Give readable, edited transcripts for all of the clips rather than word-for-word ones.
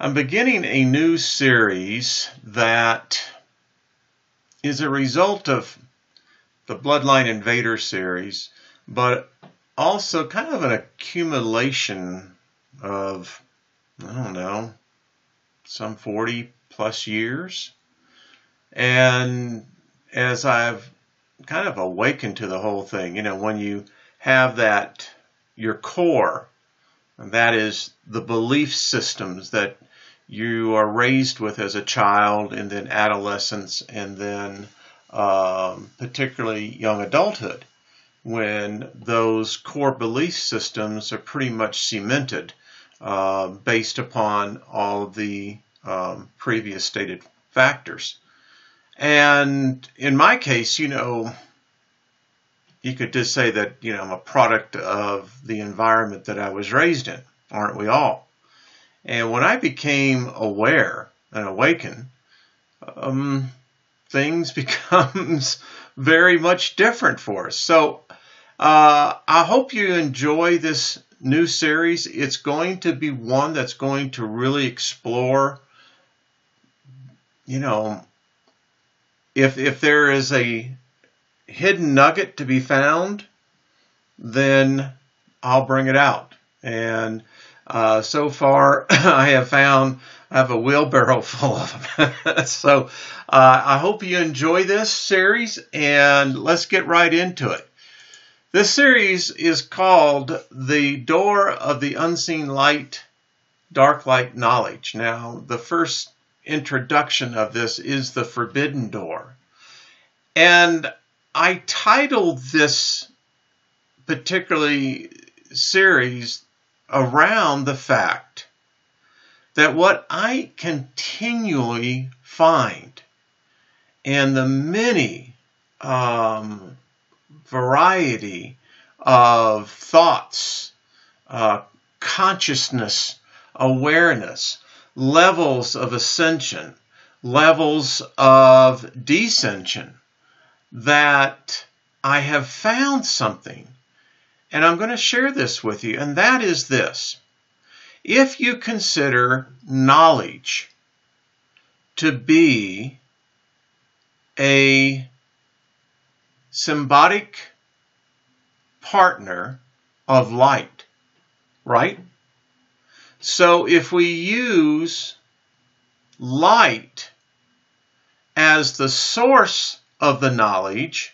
I'm beginning a new series that is a result of the Bloodline Invader series, but also kind of an accumulation of, I don't know, some 40 plus years. And as I've kind of awakened to the whole thing, when you have that, your core, and that is the belief systems that you are raised with as a child, and then adolescence, and then particularly young adulthood, when those core belief systems are pretty much cemented based upon all the previous stated factors. And in my case, you could just say that, I'm a product of the environment that I was raised in, aren't we all? And when I became aware and awakened, things becomes very much different for us. So I hope you enjoy this new series. It's going to be one that's going to really explore, if there is a hidden nugget to be found, then I'll bring it out. And so far, I have a wheelbarrow full of them. So I hope you enjoy this series, and let's get right into it. This series is called The Door of the Unseen Light, Dark Light Knowledge. Now, the first introduction of this is the Forbidden Door. And I titled this particularly series around the fact that what I continually find in the many variety of thoughts, consciousness, awareness, levels of ascension, levels of descension, that I have found something. And I'm going to share this with you, and that is this. If you consider knowledge to be a symbiotic partner of light, right? So if we use light as the source of the knowledge,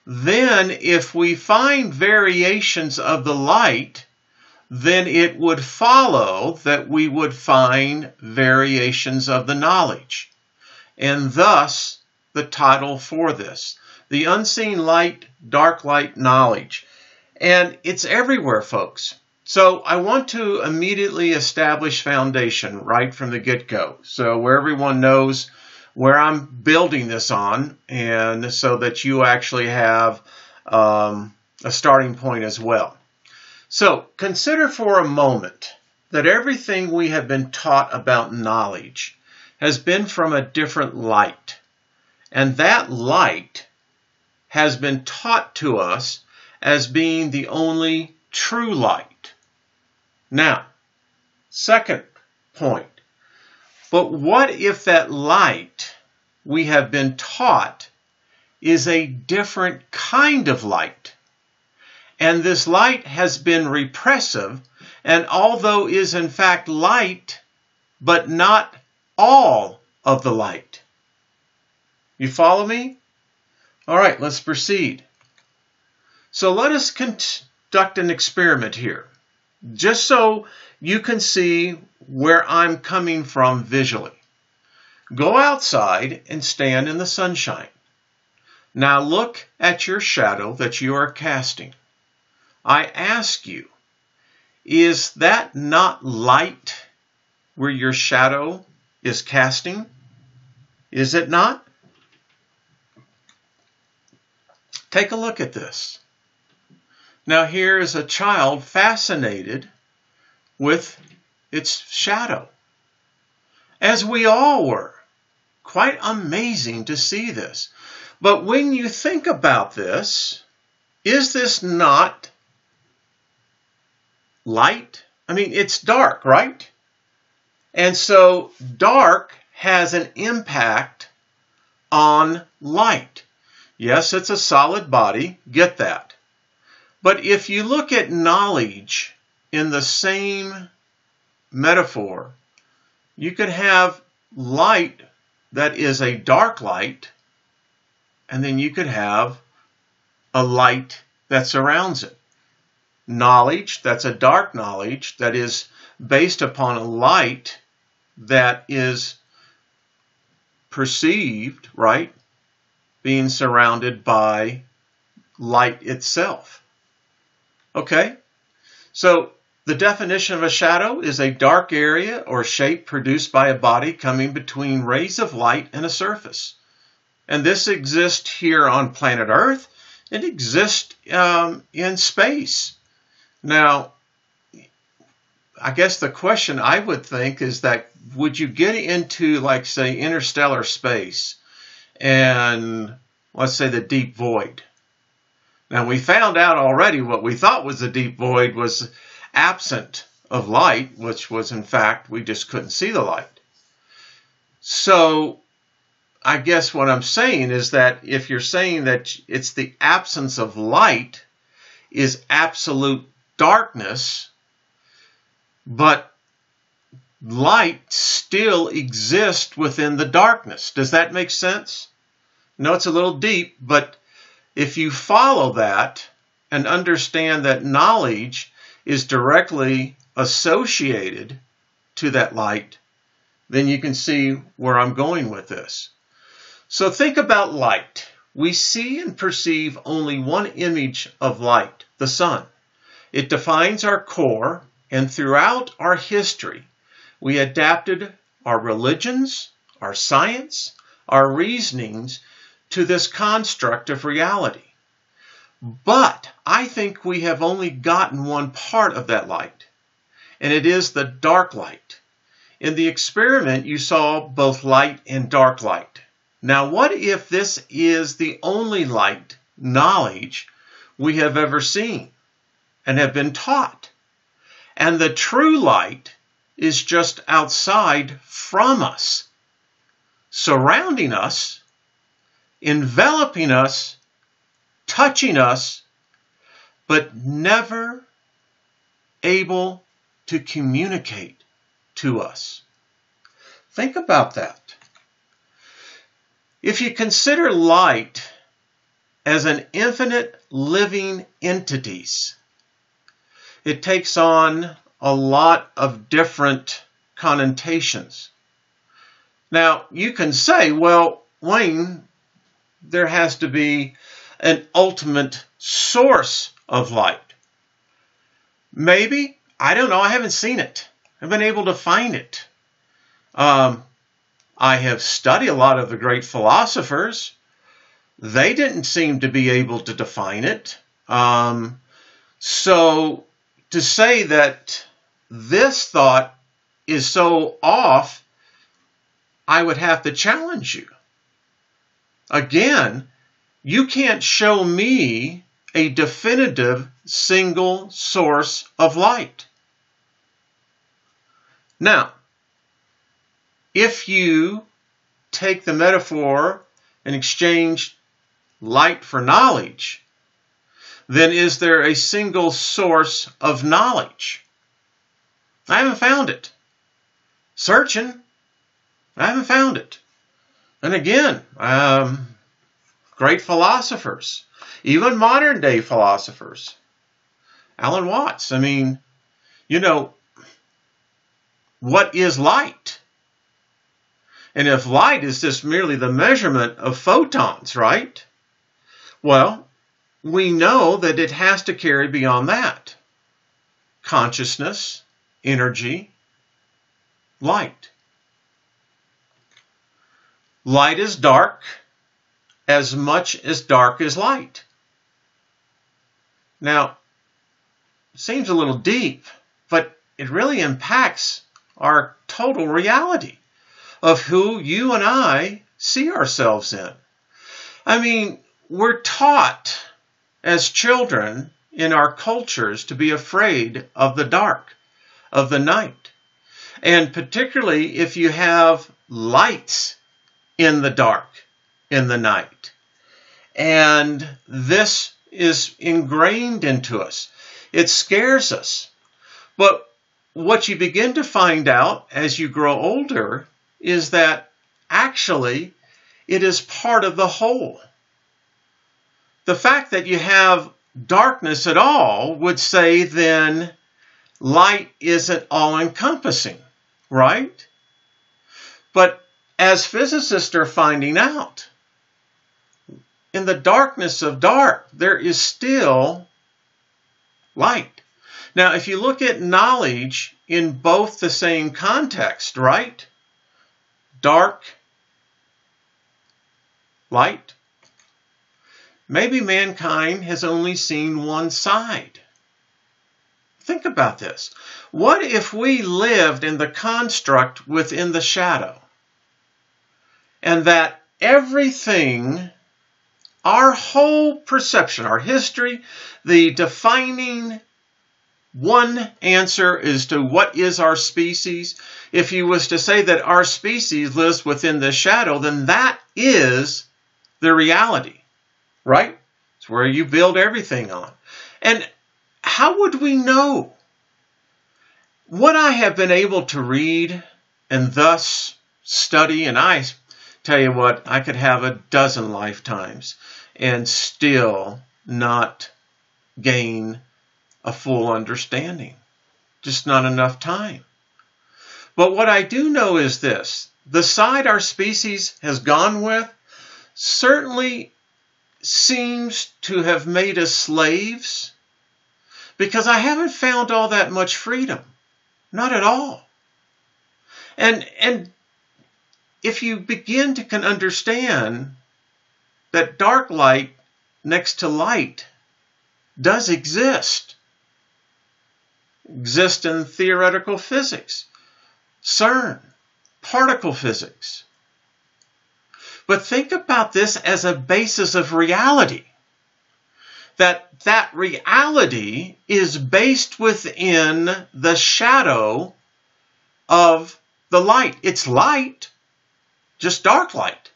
then if we find variations of the light, then it would follow that we would find variations of the knowledge. And thus, the title for this, The Unseen Light, Dark Light Knowledge. And it's everywhere, folks. So I want to immediately establish foundation right from the get-go, so where everyone knows where I'm building this on, and so that you actually have a starting point as well. So consider for a moment that everything we have been taught about knowledge has been from a different light, and that light has been taught to us as being the only true light. Now, second point. But what if that light we have been taught is a different kind of light? And this light has been repressive, and although is in fact light, but not all of the light. You follow me? All right, let's proceed. So let us conduct an experiment here, just so you can see where I'm coming from visually. Go outside and stand in the sunshine. Now look at your shadow that you are casting. I ask you, is that not light where your shadow is casting? Is it not? Take a look at this. Now here is a child fascinated with its shadow, as we all were. Quite amazing to see this. But when you think about this, is this not light? I mean, it's dark, right? And so dark has an impact on light. Yes, it's a solid body, get that. But if you look at knowledge in the same metaphor, you could have light that is a dark light, and then you could have a light that surrounds it. Knowledge, that's a dark knowledge that is based upon a light that is perceived, right? Being surrounded by light itself. Okay? So the definition of a shadow is a dark area or shape produced by a body coming between rays of light and a surface. And this exists here on planet Earth. It exists in space. Now, I guess the question I would think is that would you get into, like, say, interstellar space and, let's say, the deep void? Now, we found out already what we thought was the deep void was absent of light, which was, in fact, we just couldn't see the light. So I guess what I'm saying is that if you're saying that it's the absence of light is absolute darkness, but light still exists within the darkness. Does that make sense? No, it's a little deep, but if you follow that and understand that knowledge is directly associated to that light, then you can see where I'm going with this. So think about light. We see and perceive only one image of light, the sun. It defines our core, and throughout our history, we adapted our religions, our science, our reasonings to this construct of reality. But I think we have only gotten one part of that light, and it is the dark light. In the experiment, you saw both light and dark light. Now, what if this is the only light, knowledge, we have ever seen and have been taught? And the true light is just outside from us, surrounding us, enveloping us, touching us, but never able to communicate to us. Think about that. If you consider light as an infinite living entities, it takes on a lot of different connotations. Now, you can say, well, Wayne, there has to be an ultimate source of light. Maybe. I don't know. I haven't seen it. I've been able to find it. I have studied a lot of the great philosophers. They didn't seem to be able to define it. So to say that this thought is so off, I would have to challenge you. Again, you can't show me a definitive single source of light. Now, if you take the metaphor and exchange light for knowledge, then is there a single source of knowledge? I haven't found it. Searching, I haven't found it. And again, great philosophers, even modern day philosophers. Alan Watts, I mean, you know, what is light? And if light is just merely the measurement of photons, right? Well, we know that it has to carry beyond that. Consciousness, energy, light. Light is dark as much as dark is light. Now, it seems a little deep, but it really impacts our total reality of who you and I see ourselves in. I mean, we're taught as children in our cultures to be afraid of the dark, of the night. And particularly if you have lights in the dark, in the night. And this is ingrained into us. It scares us. But what you begin to find out as you grow older is that actually it is part of the whole. The fact that you have darkness at all would say then light isn't all-encompassing, right? But as physicists are finding out, in the darkness of dark, there is still light. Now, if you look at knowledge in both the same context, right? Dark, light. Maybe mankind has only seen one side. Think about this. What if we lived in the construct within the shadow? And that everything, our whole perception, our history, the defining one answer as to what is our species. If you was to say that our species lives within the shadow, then that is the reality, right? It's where you build everything on. And how would we know? What I have been able to read and thus study, and I tell you what, I could have a dozen lifetimes and still not gain a full understanding. Just not enough time. But what I do know is this. The side our species has gone with certainly seems to have made us slaves, because I haven't found all that much freedom. Not at all. And if you begin to understand that dark light next to light does exist in theoretical physics, CERN, particle physics. But think about this as a basis of reality. That reality is based within the shadow of the light. It's light, just dark light.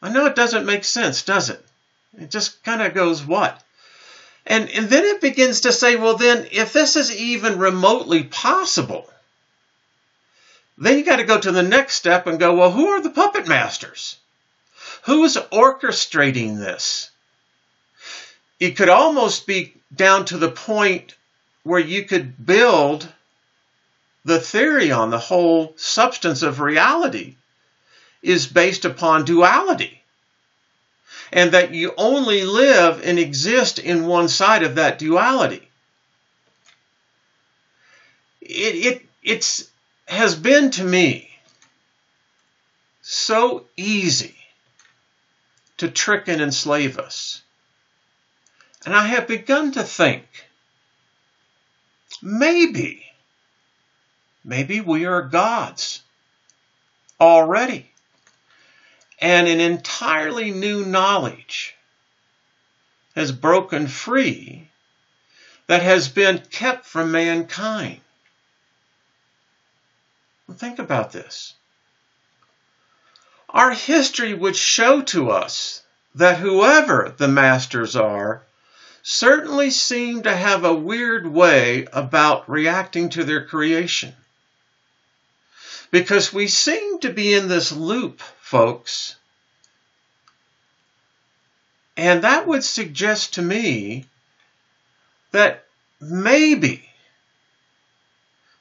I know it doesn't make sense, does it? It just kind of goes, what? And then it begins to say, well, then, if this is even remotely possible, then you got to go to the next step and go, well, who are the puppet masters? Who's orchestrating this? It could almost be down to the point where you could build the theory on the whole substance of reality is based upon duality. And that you only live and exist in one side of that duality. It has been to me so easy to trick and enslave us. And I have begun to think, maybe we are gods already. And an entirely new knowledge has broken free that has been kept from mankind. Well, think about this. Our history would show to us that whoever the masters are certainly seem to have a weird way about reacting to their creation. Because we seem to be in this loop, folks. And that would suggest to me that maybe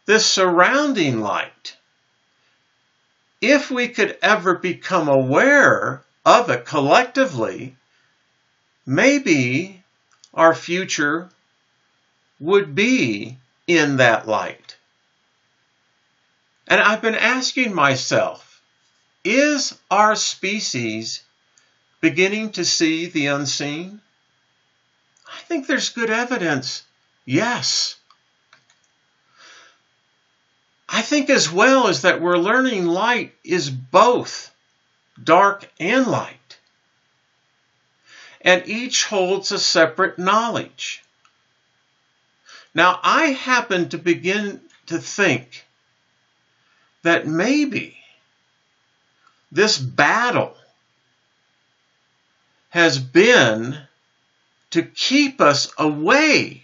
this surrounding light, if we could ever become aware of it collectively, maybe our future would be in that light. And I've been asking myself, is our species beginning to see the unseen? I think there's good evidence, yes. I think as well as that we're learning light is both dark and light. And each holds a separate knowledge. Now, I happen to begin to think that maybe this battle has been to keep us away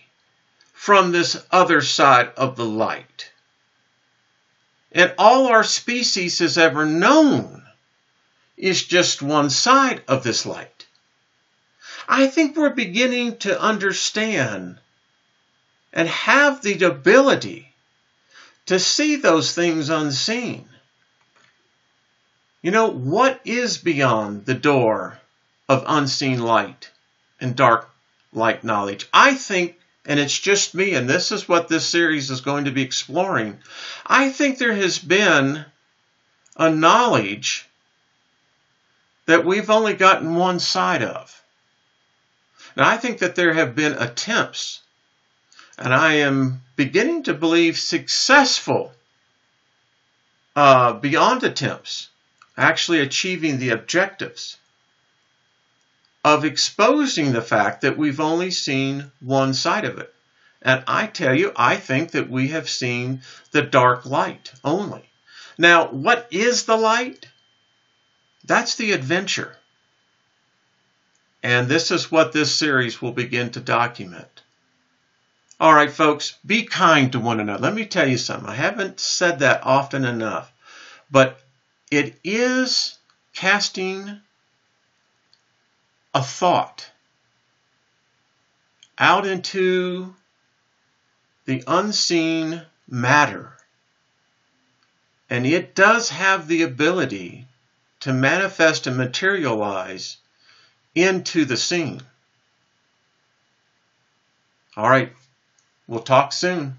from this other side of the light. And all our species has ever known is just one side of this light. I think we're beginning to understand and have the ability to see those things unseen. You know, what is beyond the door of unseen light and dark light knowledge? I think, and it's just me, and this is what this series is going to be exploring, I think there has been a knowledge that we've only gotten one side of. Now, I think that there have been attempts, and I am beginning to believe successful, beyond attempts, actually achieving the objectives of exposing the fact that we've only seen one side of it. And I tell you, I think that we have seen the dark light only. Now, what is the light? That's the adventure. And this is what this series will begin to document. All right, folks, be kind to one another. Let me tell you something. I haven't said that often enough, but it is casting a thought out into the unseen matter. And it does have the ability to manifest and materialize into the seen. All right, we'll talk soon.